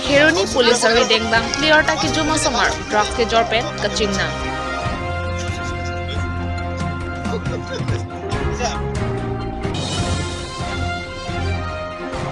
Heroni police are reading bang clear taki juma samar drugs ke jorpen kachingna.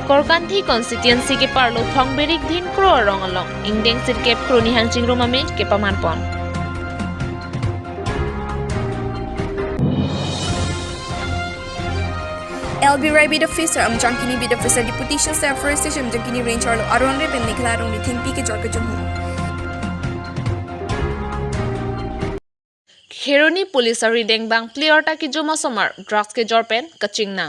Korkanthi constituency ke parlo thongberik din kro rongalong ingdeng sirkep kroni hangching rumame ke pamanpon. LB Rai bid officer Jangkini bid officer deputation staff forestation Jangkini range arlo aron re pen nikla rong ni thingpi ke jorka jumhu. Heroni police are reading bang clear taki juma samar drugs ke jorpen kachingna.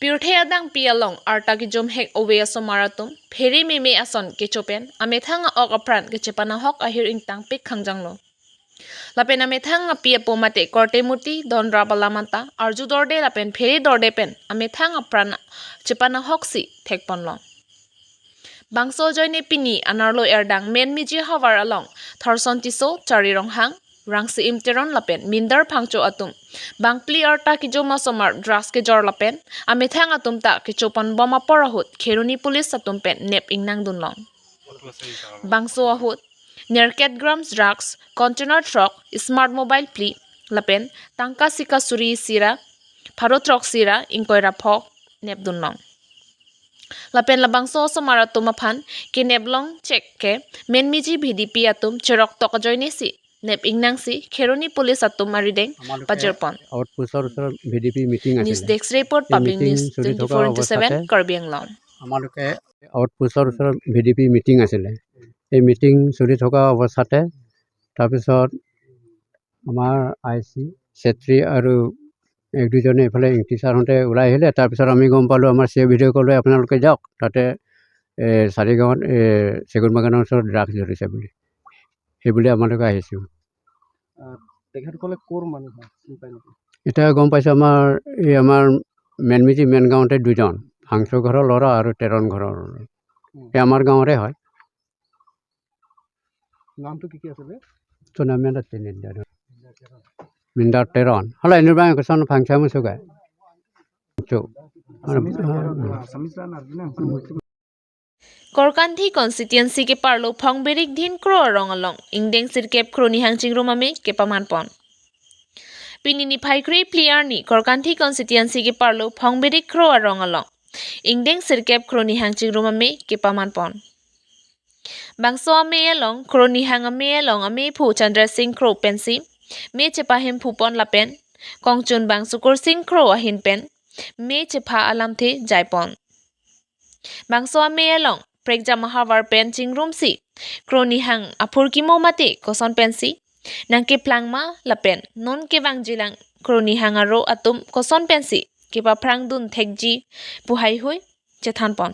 Pirthe adang pialong arta ki jom hek owe asomaratum pheri meme ason ke chopen amethanga ok apran ke chepana hok ahir ingtang pik khangjanglo lapen amethanga pia pomate korte muti donra balamanta arju dorde lapen pheri dorde pen amethanga apran chepana hok si thekponlo bangso joine pini anarlo erdang men miji hawar along thorson tiso chari ronghang rangsi imteron lapen minder phangcho atum bangpli arta ki joma somar drugs ke jor lapen amethang atum ta ke chopan boma porahut kheruni police atum pen nep ingnang dunlong bangso ahut nerket grams drugs container truck smart mobile pli lapen tangka sika suri sira pharo truck sira inkoira phok nep dunlong lapen labangso somar atum aphan ke neblong check ke menmiji vdp atum cherok tok joine si nep ingnangsi kheroni police atum marideng pajerpon outposter VDP meeting আছে news desk report public news 24/7 karbianglon আমালোকে outposter VDP meeting আছিল এই meeting চলি থকা অৱস্থাতে তাৰপিছত আমাৰ আইসি সেত্ৰী আৰু এক দুজনে এফালে ইংটিচাৰহতে ওলাই আহিলে তাৰপিছত আমি গম পালো আমাৰ সে ভিডিঅ' কলে আপোনালোকে যাওক তাতে চাৰিগাঁৱত চেগুন বাগানৰ ওচৰত ড্ৰাগছ ধৰিছে বুলি সেইবুলি আমালোকে আহিছোঁ তেখেতসকলে ক'ৰ মানুহ হয় এতিয়া গম পাইছোঁ আমাৰ মেনমিজি মেন গাঁৱতে দুজন ভাংচু ঘৰৰ ল'ৰা আৰু তেৰণ ঘৰৰ এই আমাৰ গাঁৱৰে হয় নামটো কি আছিলে তো নামে মিণ্ডাৰ তেৰণ হ'লে নিৰ্বাহ কৈছন ভাংচা মুচুগাই Korkanthi constituency ke parlo phongberik din kro rongalong ingdeng sirkep kroni hangching rumame ke pamanpon pinini phaikri player ni Korkanthi constituency ke parlo phongberik kro rongalong ingdeng sirkep kroni hangching rumame ke pamanpon bangso ame along kroni hangame along ame phu Chandra Singh Kro pensi me chepahim phupon lapen kongchun bangsukur Singh Kro ahin pen me chepa alamthe jaipon bangso ame along prekja mahavar pen chingrum si kroni hang apur kimo mate koson pensi nangke plangma lapen non ke wangjilang kroni hangaro atum koson pensi kipa prangdun thekji puhai hui chethanpon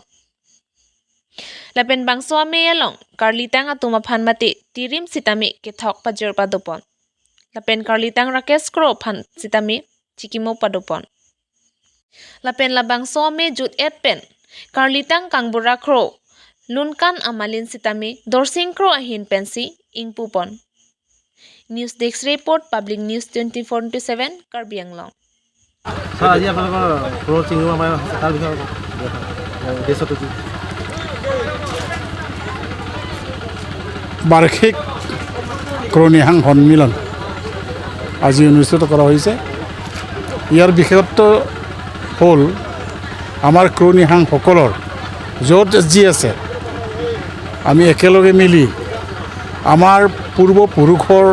lapen bangso ame along karlitang atuma phan mate tirim sitami ke thok pajor padopon lapen karlitang Rakesh Kro phan sitami chikimo padopon lapen labangso ame jut et pen karlitang kangbura Kro lunkan amalin sitami dorsing Kro ahin pensi ingpupon news desk report public news 24/7 karbianglong sir আজি আপোনালোকৰ ক্ৰ চিংগুৰ আমাৰ তাৰ বিষয়ে দেশত বাৰ্ষিক ক্ৰনিহাং সন্মিলন আজি অনুষ্ঠিত কৰা হৈছে ইয়াৰ বিশেষত্ব হ'ল আমাৰ ক্ৰনিহাংসকলৰ য'ত যি আছে আমি একেলগে মিলি আমাৰ পূৰ্বপুৰুষৰ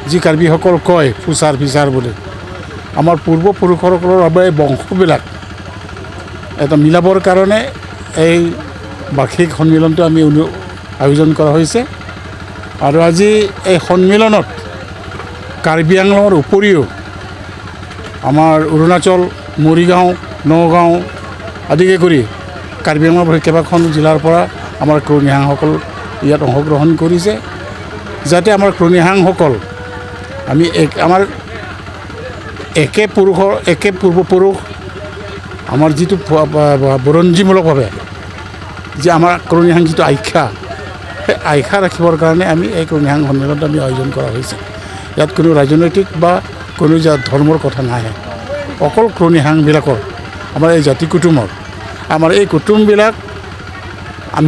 যি কাৰ্বিসকল কয় ফুচাৰ ফিচাৰ বুলি আমাৰ পূৰ্বপুৰুষসকলৰ বাবে বংশবিলাক এটা মিলাবৰ কাৰণে এই বাৰ্ষিক সন্মিলনটো আমি আয়োজন কৰা হৈছে আৰু আজি এই সন্মিলনত কাৰ্বি আংলঙৰ উপৰিও আমাৰ অৰুণাচল মৰিগাঁও নগাঁও আদিকে কৰি কাৰ্বি আংলঙৰ কেইবাখন জিলাৰ পৰা আমাৰ ক্ৰনিহাংসকল ইয়াত অংশগ্ৰহণ কৰিছে যাতে আমাৰ ক্ৰনিহাংসকল আমি আমাৰ একে পূৰ্বপুৰুষ আমাৰ যিটো বুৰঞ্জীমূলকভাৱে যে আমাৰ ক্ৰনিহাং যিটো আখ্যা সেই আখ্যা ৰাখিবৰ কাৰণে আমি এই ক্ৰনিহাং সন্মিলনত আমি আয়োজন কৰা হৈছে ইয়াত কোনো ৰাজনৈতিক বা কোনো ধৰ্মৰ কথা নাহে অকল ক্ৰনিহাংবিলাকৰ আমাৰ এই জাতি কুটুমৰ আমাৰ এই কুটুমবিলাক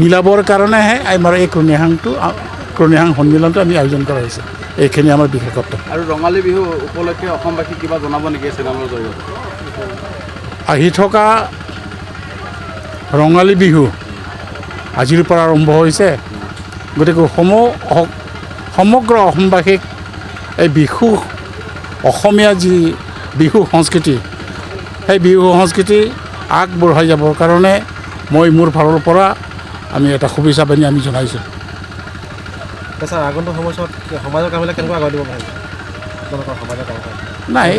মিলাবৰ কাৰণেহে আমাৰ এই ক্ৰনিহাং সন্মিলনটো আমি আয়োজন কৰা হৈছে এইখিনি আমাৰ বিশেষত্ব আৰু ৰঙালী বিহু উপলক্ষে অসমবাসীক কিবা জনাব নেকি চেনেলৰ জৰিয়তে আহি থকা ৰঙালী বিহু আজিৰ পৰা আৰম্ভ হৈছে গতিকে সমগ্ৰ অসমবাসীক এই বিহু অসমীয়া যি বিহু সংস্কৃতি সেই বিহু সংস্কৃতি আগবঢ়াই যাবৰ কাৰণে মই মোৰ ফালৰ পৰা আমি এটা শুভেচ্ছা বাণী আমি জনাইছোঁ ছাৰ আগন্তুক সময়ছোৱাত সমাজৰ কামবিলাক কেনেকুৱা আগুৱাই দিব পাৰিব আপোনালোকৰ সমাজৰ কাম নাই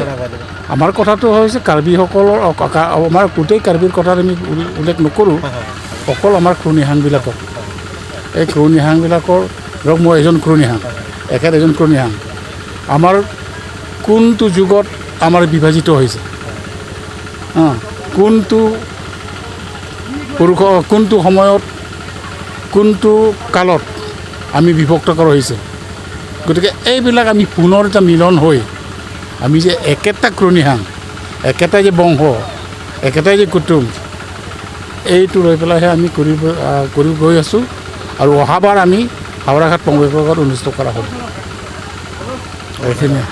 আমাৰ কথাটো হৈছে কাৰ্বিসকলৰ আমাৰ গোটেই কাৰ্বিৰ কথা আমি উল্লেখ নকৰোঁ অকল আমাৰ ক্ৰনিহাংবিলাকক এই ক্ৰনিহাংবিলাকৰ ধৰক মই এজন ক্ৰনিহাং এখেত এজন ক্ৰনিহাং আমাৰ কোনটো যুগত আমাৰ বিভাজিত হৈছে কোনটো সময়ত কোনটো কালত আমি বিভক্ত কৰা হৈছে গতিকে এইবিলাক আমি পুনৰ এটা মিলন হৈ আমি যে একেটা ক্ৰনিহাং একেটাই যে বংশ একেটাই যে কুটুম এইটো লৈ পেলাইহে আমি কৰি গৈ আছোঁ আৰু অহাবাৰ আমি হাওৰাঘাট কংগ্ৰেছৰ অনুষ্ঠিত কৰা হ'ব এইখিনিয়ে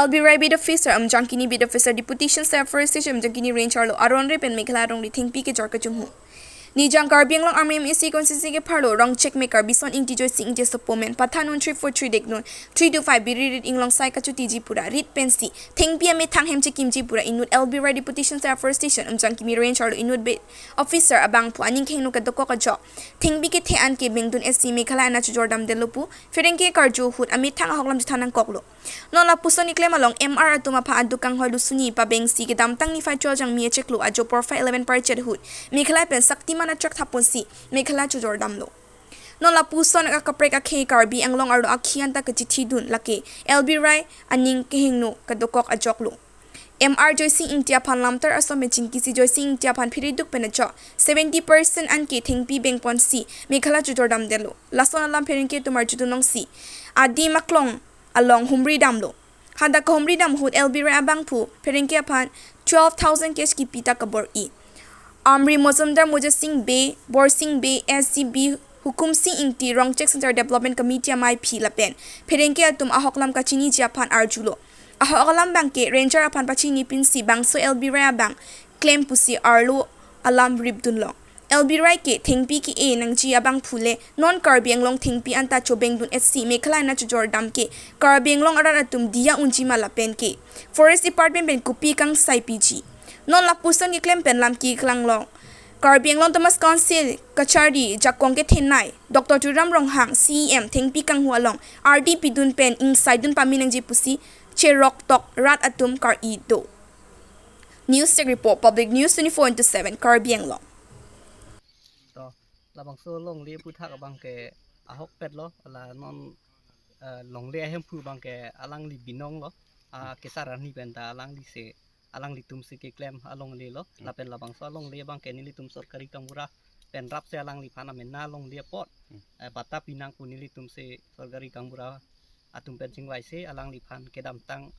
LBRI bid officer Jangkini bid officer deputation staff first station Jangkini range arlo aron repen mekhla rong ri thingpi ke jorka chumhu ni jang karbiang long RMSC consistency ke pharlo rong check maker bison ing tijoy sing je supplement pathanon 343 deknon 325 biririt inglong sai ka chuti ji pura rit pensi thingpi ame thang hem che kimji pura inut LBRI deputation staff first station Jangkini range arlo inut bid officer abang pu aning khengno ka doko ka jo thingpi ke the an ke bengdun SC mekhla na chu jordam delopu fereng ke karju hut ame thang hoklam thanang koklo non la puson iklem along MR atuma pha adukang hoilu suni pa bengsi ke dam tang ni fa chol jang mi cheklu ajo profile 11 par chet hut mekhla pen saktiman atrak thapon si mekhla chujor damlo non la puson ka kaprek a khe karbi anglong arlo akhian ta ka chithi dun lake LB rai aning ke hingno ka dokok ajoklu MR Joycing Intia Pan Lamtar Asom Chinki si Joycing Intia Pan Phiriduk Penacho 70% anke thingpi bengpon si mekhala chujor dam delo lason alam pherenke tumar chudunong si adi maklong along humri damlo handa ka humri dam hut LB ra bangpu pherenke pan 12,000 cash ki pita kabor I amri mozamdar moja sing be bor sing be SCB hukum sing ingti rong check center development committee mai phi lapen pherenke atum ahoklam ka chini ja pan arjulo ahoklam bangke ranger apan pachini pin si bangso LB ra bang claim pusi arlo alam ribdun long LB Rai ke thingpi ki e nang ji abang phule non karbiang long thingpi anta chobeng dun SC mekhala na chujor dam ke karbiang long ara atum dia unji mala pen ke forest department ben kupi kang sai PG non la pusang ki claim pen lam ki klang long karbiang long Thomas Council kachari jakong ke thenai Dr Turam Rong Hang CM thingpi kang hualong RDP dun pen inside dun paminang ji pusi cherok tok rat atum kar I do News Tech Report Public News 24/7 karbiang long labang so long le pu thak bang ke ahok pet lo la non long le hem pu bang ke alang li binong lo ke saran ni benta alang li se alang li tum se ke claim along le lo la pen labang so long le bang ke ni li tum sorkari kamura pen rap se alang li phana men na long le pot bata pinang pu ni li tum se sorkari kamura atum pen singwai se alang li phan ke dam tang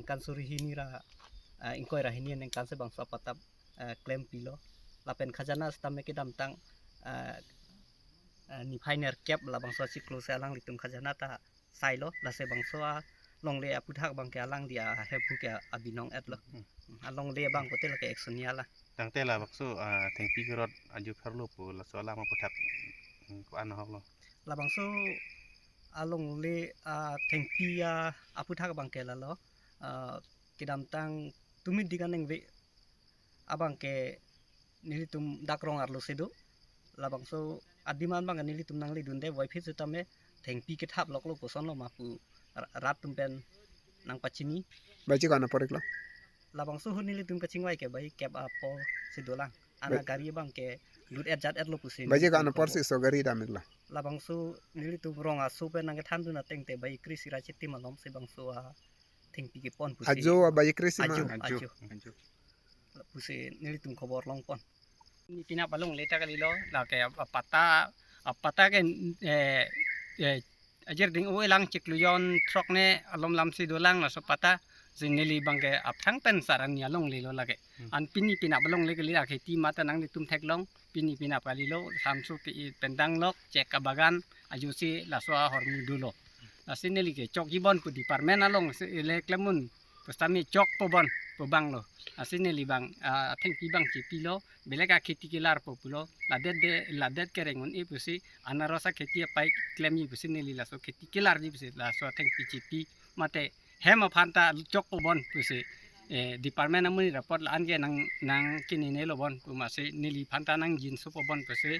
kan suri hinira ingkoi rahini neng kan se bang so patap claim pilo la pen khajana stam ke dam tang ni pioneer cap la bangso siklo se alang litum khajana ta sailo la se bangso long le aputhak bang ke alang dia hepu ke abinong et lo along le bang ko te la ke action ya la tang te la bakso thengpi gerot aju kharlo pu la so la ma puthak ko an hok lo la bangso along le thengpi aputhak bang ke la lo kidam tang tumit diganeng ve abang ke nilitum dakrong arlo sedo labang so adiman bang anili tumnang li dunde wifi sutame thengpi ke thap lok lo koson lo mapu rat tumpen nang pachini baji kana porikla labang so hunili tum kachingwai ke bai kep apo sidolang ana gari bang ke lut et lo pusin baji kana porsi so gari damigla labang so nili tum rong asu pe nang thandu na tengte bai krisi ra chitti malom se bang so thengpi ke pon pusin ajo baji krisi ma ajo pusin nili tum khobor long pon ni pina palong leta kali lo la ke pata ke ajer ding o elang cikluyon trok ne alom lam si dolang la so pata sinili bangke apthang pen sarania long lilo lage an pini pina balong lege lila kheti mata nang ni tum thek long pini pina palilo samsu pi pendang lok cek kabagan ajusi laswa hormu dulo sinili ke chok ibon pu department along le klemun pustami chok pobon pobang lo sinili bang thengpi bang ci pilo belega kheti kilar populo ladet kerengun e pusi anarosa kheti pai klemi pusi nili laso kheti kilar di pusi laso thengpi ci pi mate hema phanta chok pobon pusi department amuni report la ange nang kini ne lo bon pumase nili phanta nang jin so pobon pusi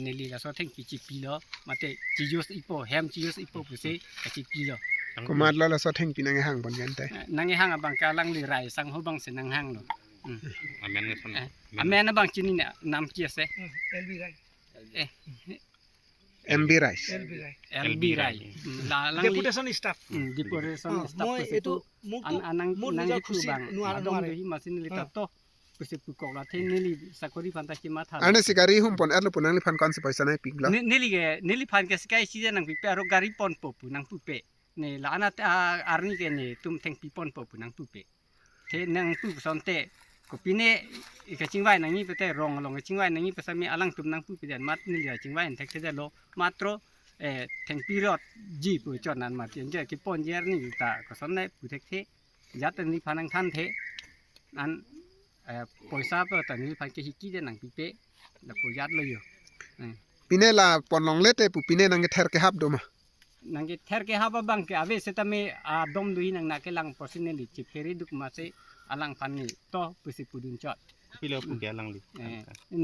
nili laso thengpi ci pilo mate chijus ipo hem chijus ipo pusi ci pilo kumat la so theng pinang hang bon yan te nang hang abang ka lang li rai sang ho bang se nang hang lo amen nge son amen abang chini nam kiese MB rice LB rai la lang deputation staff itu anang nang itu bang adong dehi masin li tato pese pukok la the neli sakori fantasi matha ane sikari hum pon erlo punang li fan kon se paisa nai pigla neli fan ke skai si nang pipe aro gari pon popu nang pupe ne la ana arni ke ne tum theng pipon popu nang pupe the nang pu sonte kopine ke chingwai nang ni pete rong long chingwai nang ni pesami alang tum nang pupe dan mat neli chingwai thek se lo matro theng pirot ji pu chon nan ma tien je ki pon yer ni ta ko son ne pu thek the jat ni phanang than the an poisa pa ta ni phan ke hiki de nang pipe la po yat lo yo pine la pon long lete pu pine nang ther ke hab do ma nang ke ther ke haba bang ke ave setame dom duhi nang na ke lang personally chi feri duk ma se alang phan ni to pusi pudun chot pilo pu ge lang li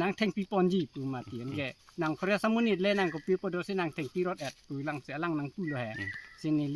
nang theng pi pon ji pu ma tien ge nang khore samunit le nang ko pi podo se nang theng pi rot at pu lang se alang nang pu lo he sin ni